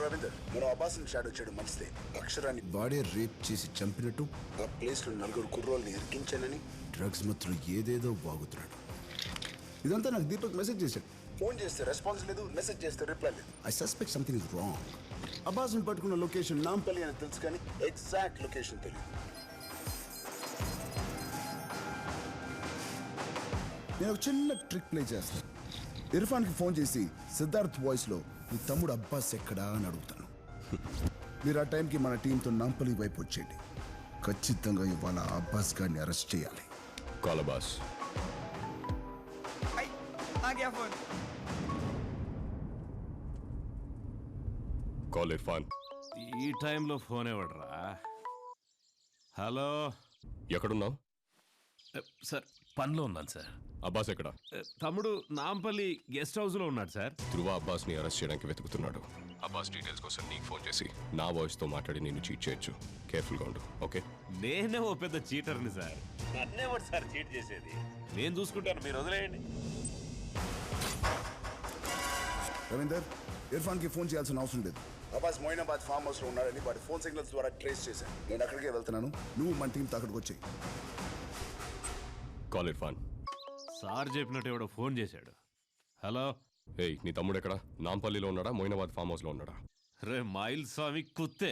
రవీందర్, మనం అబ్బాస్ షాడో చేయడం మంచిదే. అక్షరాన్ని వాడే రేప్ చేసి చంపినట్టు ఆ ప్లేస్ లో 4 కుర్రోల్ని ఇరికించానని డ్రగ్స్ మాత్రం ఏదేదో వాగుతున్నాడు. ఇదంతా నాకు దీపక్ మెసేజ్ చేశాడు. ఫోన్ చేస్తే రెస్పాన్స్ లేదు, మెసేజ్ చేస్తే రిప్లై లేదు. I suspect something is wrong. అబ్బాస్ని పట్టుకున్న లొకేషన్ నాంపల్లి అని తెలుసు కానీ ఎగ్జాక్ట్ లొకేషన్ తెలియదు. నేను ఒక చిన్న ట్రిక్ ప్లే చేస్తాను. ఇర్ఫాన్కి ఫోన్ చేసి సిద్ధార్థ్ వాయిస్లో నీ తమ్ముడు అబ్బాస్ ఎక్కడా అని అడుగుతాను. మీరు ఆ టైంకి మన టీంతో నాంపల్లి వైపు వచ్చేయండి. ఖచ్చితంగా ఇవాళ అబ్బాస్ గారిని అరెస్ట్ చేయాలి. కాల్ అబ్బాస్. కాల్ ఇర్ఫాన్. ఈ టైంలో ఫోన్ ఇవ్వడరా? హలో, ఎక్కడున్నావు? సార్ పనిలో ఉన్నాను సార్. అబ్బాస్ ఎక్కడ? తమ్ముడు నాంపల్లి గెస్ట్ హౌస్ లో ఉన్నాడు సార్. ధ్రువ అబ్బాస్ ని అరెస్ట్ చేయడానికి వెతుకుతున్నాడు. అబ్బాస్ డీటెయిల్స్ కోసం నీకు ఫోన్ చేసి నా వాయిస్ తో మాట్లాడి నేను చీట్ చేయొచ్చు. కేర్ఫుల్ గా ఉండు, ఓకే? నేనే ఓ పెద్ద చీటర్ని సార్. నన్నేవాడు సార్ చీట్ చేసేది? నేను చూసుకుంటాను, మీరు వదిలేయండి. రవీందర్, ఇర్ఫాన్కి ఫోన్ చేయాల్సిన అవసరం లేదు. అబ్బాస్ మొయినాబాద్ ఫామ్ హౌస్ లో ఉన్నాడని వాడి ఫోన్ సిగ్నల్స్ ద్వారా ట్రేస్ చేశాను. నేను అక్కడికే వెళ్తున్నాను, నువ్వు మన టీంతో అక్కడికి వచ్చాయి. కాల్ ఇర్ఫాన్. సార్ చెప్పినట్టు ఎవడో ఫోన్ చేశాడు. హలో. ఏయ్, నీ తమ్ముడు ఎక్కడ? నాంపల్లిలో ఉన్నాడా, మొయినాబాద్ ఫామ్ హౌస్ లో ఉన్నాడా? రే మైల్ స్వామి కుత్తే,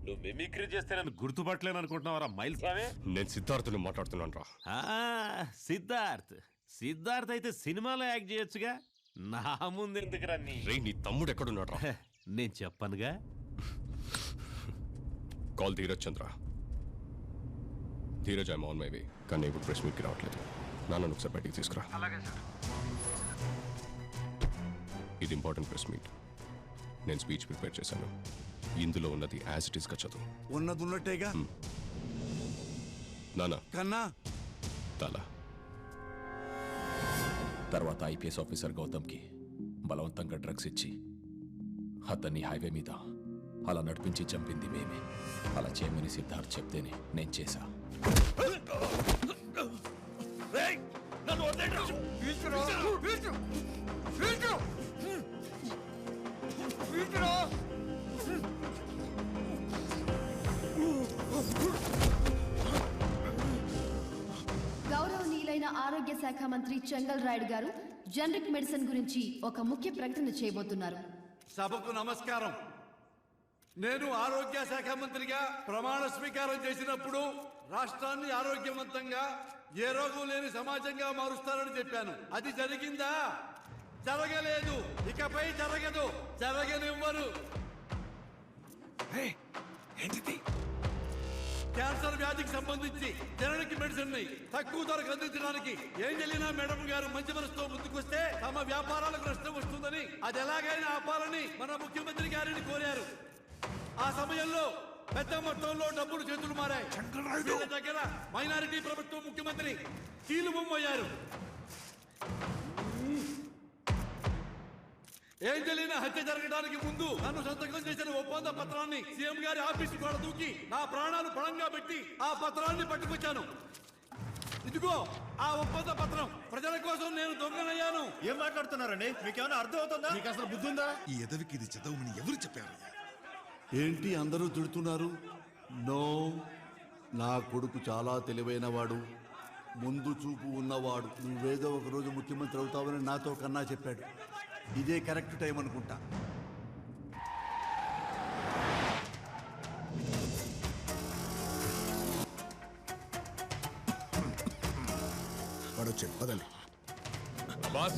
నువ్వు మిమిక్రీ చేస్తే నన్ను గుర్తుపట్టలేను అనుకుంటున్నావరా మైల్ స్వామి? నేను సిద్ధార్థుని మాట్లాడుతున్నాను రా. సిద్ధార్థ్ అయితే సినిమాలో యాక్ట్ చేయొచ్చుగా, నా ముందు ఎందుకు రన్ని? రే, నీ తమ్ముడు ఎక్కడున్నాడు రా? నేను చెప్పనుగా. Call Dheeraj Chandra. Dheeraj, I'm on my way. కానీ ఇప్పుడు ప్రెస్ మీట్కి రావట్లేదు. నాన్నను ఒకసారి బయటికి తీసుకురా. ఇది ఇంపార్టెంట్ ప్రెస్ మీట్. నేను స్పీచ్ ప్రిపేర్ చేశాను. ఇందులో ఉన్నది యాజ్ ఇట్ ఈస్ గా చదువు. ఉన్నది ఉన్నట్టేగా నాన్న. కన్నా తల. తర్వాత ఐపీఎస్ ఆఫీసర్ గౌతమ్కి బలవంతంగా డ్రగ్స్ ఇచ్చి అతన్ని హైవే మీద అలా నడిపించి చంపింది మేమే. అలా చేయమని సిద్ధార్థ్ చెప్తేనే నేను చేశా. గౌరవనీయులైన ఆరోగ్య శాఖ మంత్రి చెంగల్ రాయుడు గారు జనరిక్ మెడిసిన్ గురించి ఒక ముఖ్య ప్రకటన చేయబోతున్నారు. సభకు నమస్కారం. నేను ఆరోగ్య శాఖ మంత్రిగా ప్రమాణ స్వీకారం చేసినప్పుడు రాష్ట్రాన్ని ఆరోగ్యవంతంగా, ఏ రోగం లేని సమాజంగా మారుస్తానని చెప్పాను. అది జరిగిందా? జరగలేదు. ఇకపై జరగదు, జరగనివ్వరు. క్యాన్సర్ వ్యాధికి సంబంధించి జనరిక్ మెడిసిన్ ని తక్కువ ధరకు అందించడానికి ఏంజెలినా మేడం గారు మంచి మనసుతో ముందుకొస్తే తమ వ్యాపారాలకు నష్టం వస్తుందని, అది ఎలాగైనా ఆపాలని మన ముఖ్యమంత్రి గారిని కోరారు. ఆ సమయంలో పెద్ద మొత్తంలో డబ్బులు చేతులు మారాయి. వీళ్ళ దగ్గర మైనారిటీ ప్రభుత్వం ముఖ్యమంత్రి కీలుబొమ్మయ్యారు. ఏంజెలినా హత్య జరగడానికి ముందు నన్ను సంతకం చేసిన ఒప్పంద పత్రాన్ని సీఎం గారి ఆఫీసు కూడా దూకి నా ప్రాణాలు పణంగా పెట్టి ఆ పత్రాన్ని పట్టుకొచ్చాను. ఇదిగో ఆ ఒప్పంద పత్రం. ప్రజల కోసం నేను దొంగనయ్యాను. ఏం మాట్లాడుతున్నారండి? మీకేమైనా అర్థం అవుతుందా? మీకు అసలు బుద్ధి ఉందా? ఈ ఎదవికి ఇది చదవమని ఎవరు చెప్పారు? ఏంటి అందరూ తిడుతున్నారు? నో, నా కొడుకు చాలా తెలివైనవాడు, ముందు చూపు ఉన్నవాడు. నువ్వేదో ఒక రోజు ముఖ్యమంత్రి అవుతావని నాతో కన్నా చెప్పాడు. ఇదే కరెక్ట్ టైం అనుకుంటా. వాడొచ్చాడు, పదండి. అబ్బాస్,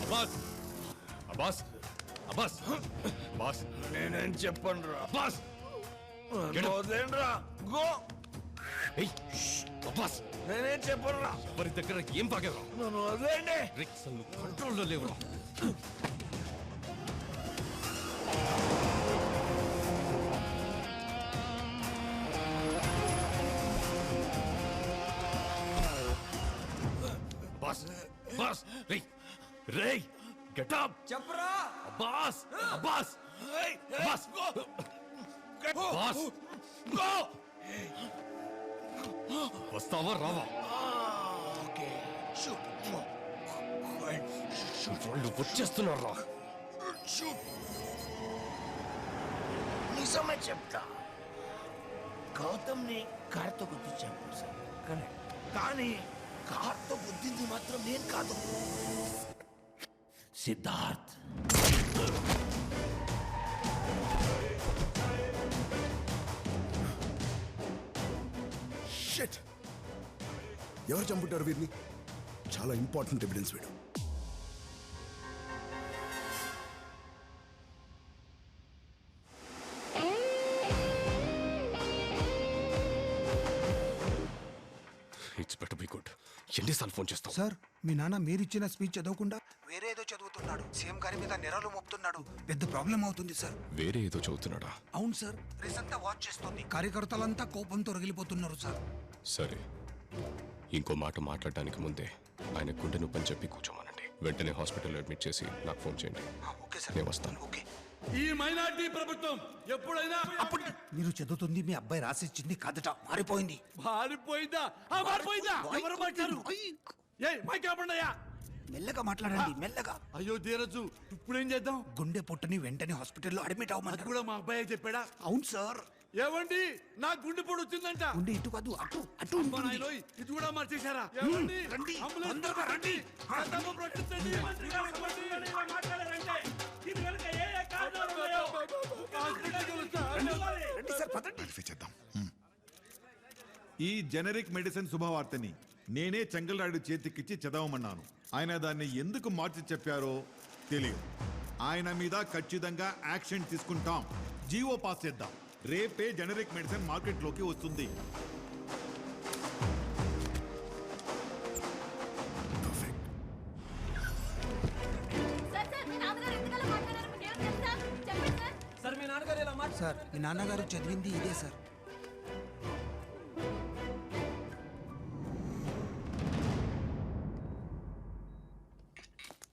అబ్బాస్, అబ్బాస్, అబ్బాస్, అబ్బాస్. నేనేం చెప్పను రా. అబ్బాస్, వదిలేండ్రా. గో. అబ్బాస్, నేనేం చెప్పను రా. ఎవరి దగ్గర ఏం తాగేవరా? నన్ను వదిలేండి. అసలు కంట్రోల్లో లేవురా. బాస్, బాస్, రేయ్, రేయ్, గెట్ అప్. చెప్పరా. Abbas, Abbas, Abbas, boss, go. వస్తావా రావా? ఓకే. షూట్. వాళ్ళు వచ్చేస్తున్నారా? నిజమే చెప్తా. గౌతమ్ని కార్తో గుద్ది చంపారు సార్, కానీ కార్తో గుద్దింది మాత్రం నేను కాదు, సిద్ధార్థ్. షిట్! ఎవరు చంపుతారు వీరిని? చాలా ఇంపార్టెంట్ ఎవిడెన్స్ వీడు. It's better be good. ఎన్నిసార్లు ఫోన్ చేస్తావు? సార్, మీ నాన్న మీరిచ్చిన స్పీచ్ చదవకుండా వేరేదో చదువుతున్నాడు. సీఎం గారి మీద నెరలు మోపుతున్నాడు. పెద్ద ప్రాబ్లం అవుతుంది సార్. వేరే ఏదో చదువుతున్నాడా? అవును సార్, ప్రెస్ అంతా వాచ్ చేస్తుంది. కార్యకర్తలంతా కోపంతో రగిలిపోతున్నారు సార్. సరే, ఇంకో మాట మాట్లాడడానికి ముందే ఆయన గుండె నొప్పని చెప్పి కూర్చోమనండి. వెంటనే హాస్పిటల్లో అడ్మిట్ చేసి నాకు ఫోన్ చేయండి. ఓకే సార్, నేను వస్తాను. ఓకే. ఈ మైనార్టీ ప్రభుత్వం ఎప్పుడైనా మీరు చదువుతుంది మీ అబ్బాయి రాసిచ్చింది కాదట, మారిపోయింది. మారిపోయిందా? మారిపోయిందా? ఎవరు మాట్లాడు? మైక్ ఆపండియా. మెల్లగా మాట్లాడండి, మెల్లగా. అయ్యో ధీరజు, ఇప్పుడేం చేద్దాం? గుండె పొట్టని వెంటనే హాస్పిటల్లో అడ్మిట్ అది అవ్వమన్నారు. కూడా మా అబ్బాయి చెప్పాడా? అవును సార్. ఏమండి, నా గుండె పొడి వచ్చిందంట. గుండె ఇటు కాదు, అటు అటు అమ్మా ఉంటుంది. నాయనోయ్, ఇది కూడా మార్చేశారా? ఏమండి? రండి, అంబులెన్స్ తొందరగా రండి. ప్రతాపం ప్రకటించండి. హాస్పిటల్కి వస్తా. రండి సార్, పదండి. వెరిఫై చేద్దాం. ఈ జెనరిక్ మెడిసిన్ శుభవార్తని నేనే చెంగల్రాయుడు చేతికిచ్చి చదవమన్నాను. ఆయన దాన్ని ఎందుకు మార్చి చెప్పారో తెలియదు. ఆయన మీద ఖచ్చితంగా యాక్షన్ తీసుకుంటాం. జీవో పాస్ చేద్దాం. రేపే జెనరిక్ మెడిసిన్ మార్కెట్లోకి వస్తుంది. సార్, మీ నాన్నగారు చదివింది ఇదే సార్.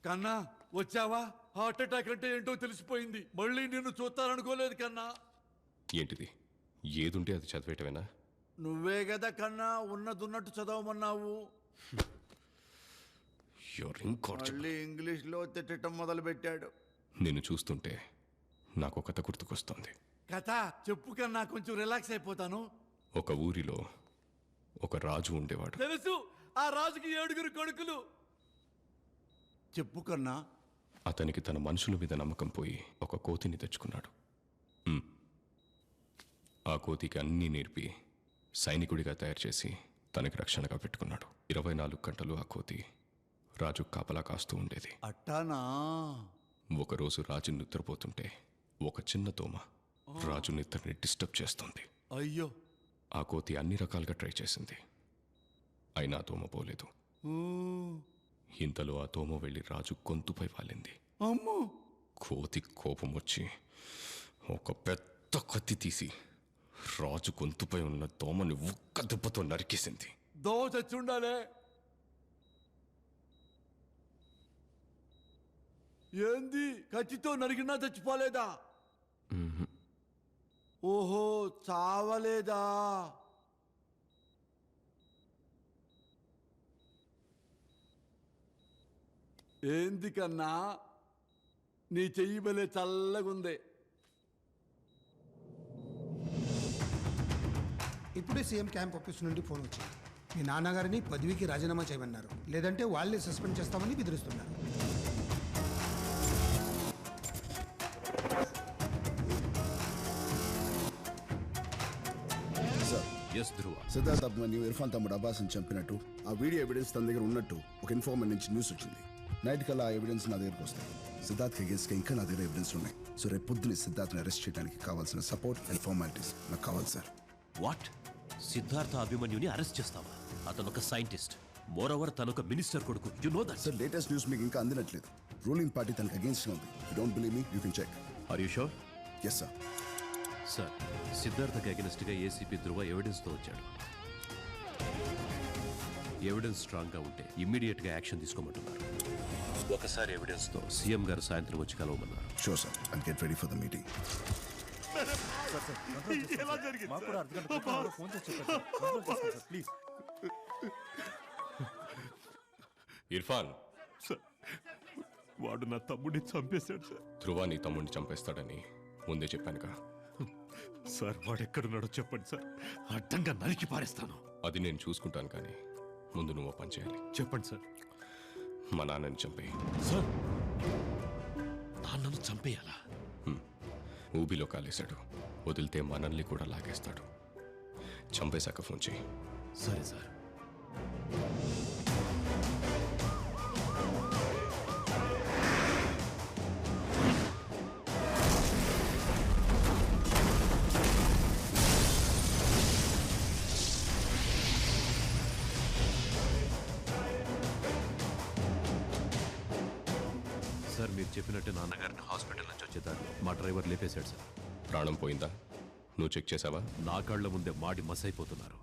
కన్నా వచ్చావా? హార్ట్ అటాక్ అంటే ఏంటో తెలిసిపోయింది. మళ్ళీ నిన్ను చూస్తాననుకోలేదు కన్నా. ఏంటిది? ఏదుంటే అది చదివేయటమేనా? నువ్వే కదా కన్నా ఉన్నదున్నట్టు చదవమన్నావు. మళ్ళీ ఇంగ్లీష్ లో తిట్టడం మొదలు పెట్టాడు. నిన్ను చూస్తుంటే నాకు కథ గుర్తుకొస్తుంది. కథ చెప్పు కన్నా, కొంచెం రిలాక్స్ అయిపోతాను. ఒక ఊరిలో ఒక రాజు ఉండేవాడు. తెలుసు, ఆ రాజుకి 7 కొడుకులు. చెప్పు కన్నా. అతనికి తన మనుషుల మీద నమ్మకం పోయి ఒక కోతిని తెచ్చుకున్నాడు. ఆ కోతికి అన్నీ నేర్పి సైనికుడిగా తయారు చేసి తనకి రక్షణగా పెట్టుకున్నాడు. 24 గంటలు ఆ కోతి రాజు కాపలా కాస్తూ ఉండేది. అట్టానా? ఒకరోజు రాజు నిద్రపోతుంటే ఒక చిన్న దోమ రాజు నిద్రని డిస్టర్బ్ చేస్తుంది. అయ్యో. ఆ కోతి అన్ని రకాలుగా ట్రై చేసింది, అయినా దోమ పోలేదు. ఇంతలో ఆ దోమ వెళ్ళి రాజు గొంతుపై వాలింది. అమ్మో. కోతి కోపం వచ్చి ఒక పెద్ద కత్తి తీసి రాజు గొంతుపై ఉన్న దోమని ఒక్క దెబ్బతో నరికేసింది. దోమ చచ్చి ఉండాలే. ఏంది, కత్తితో నరికినా చచ్చిపోలేదా? ఓహో, చావలేదా? ఏంది కన్నా, నీ చెయ్యి బలే చల్లగుందే. ఇప్పుడే సీఎం క్యాంప్ ఆఫీస్ నుండి ఫోన్ వచ్చింది. మీ నాన్నగారిని పదవికి రాజీనామా చేయమన్నారు, లేదంటే వాళ్ళే సస్పెండ్ చేస్తామని బెదిరిస్తున్నారు. ఎస్ ధ్రువ. సిద్ధార్థ్ అభిమన్యు ఇర్ఫాన్ తమ్ముడు అబ్బాస్ని చంపినట్టు ఆ వీడియో ఎవిడెన్స్ తన దగ్గర ఉన్నట్టు ఒక ఇన్ఫార్మర్ నుంచి న్యూస్ వచ్చింది. నైట్ కల్లా ఆ ఎవిడెన్స్ నా దగ్గరకు వస్తాయి. సిద్ధార్థ్ అగేన్స్ట్గా ఇంకా నా దగ్గర ఎవిడెన్స్ ఉన్నాయి. సో రేపు పొద్దున్నే సిద్ధార్థ్ని అరెస్ట్ చేయడానికి కావాల్సిన సపోర్ట్ అండ్ ఫార్మాలిటీస్ నాకు కావాలి సార్. వాట్? సిద్ధార్థ అభిమన్యుని అరెస్ట్ చేస్తావా? అతను ఒక సైంటిస్ట్, మోరోవర్ తనొక మినిస్టర్ కొడుకు. You know that. Sir, latest news మీకు ఇంకా అందినట్లేదు. రూలింగ్ పార్టీ తనకు అగేన్స్ట్గా ఉంది. You don't believe me, you can check. Are you sure? Yes sir. Sir, సిద్ధార్థకి అగెనిస్ట్గా ఏసీపీ ధ్రువ ఎవిడెన్స్తో వచ్చాడు. ఎవిడెన్స్ స్ట్రాంగ్గా ఉంటే ఇమ్మీడియట్గా యాక్షన్ తీసుకోమంటున్నారు. ఒకసారి ఎవిడెన్స్తో సీఎం గారు సాయంత్రం వచ్చి కలవమన్నారు. Sure sir, I'll get ready for the meeting. Irfan, వాడు నా తమ్ముడిని చంపేశాడు సార్. ధ్రువ నీ తమ్ముడిని చంపేస్తాడని ముందే చెప్పానుగా. సార్ వాడెక్కడున్నాడో చెప్పండి సార్, అడ్డంగా నరికి పారేస్తాను. అది నేను చూసుకుంటాను, కానీ ముందు నువ్వు పని చేయాలి. చెప్పండి సార్. మా నాన్నని చంపేయి. సార్ నాన్నను చంపేయాలా? ఊబిలో కాలేశాడు, వదిలితే మనల్ని కూడా లాగేస్తాడు. చంపేశాక ఫోన్ చేయి. సరే సార్. సార్ మీరు చెప్పినట్టే నాన్నగారిని హాస్పిటల్ నుంచి వచ్చేదాన్ని మా డ్రైవర్ లేపేశాడు సార్. ప్రాణం పోయిందా? నువ్వు చెక్ చేసావా? నా కళ్ళ ముందే మాడి మసైపోతున్నారు.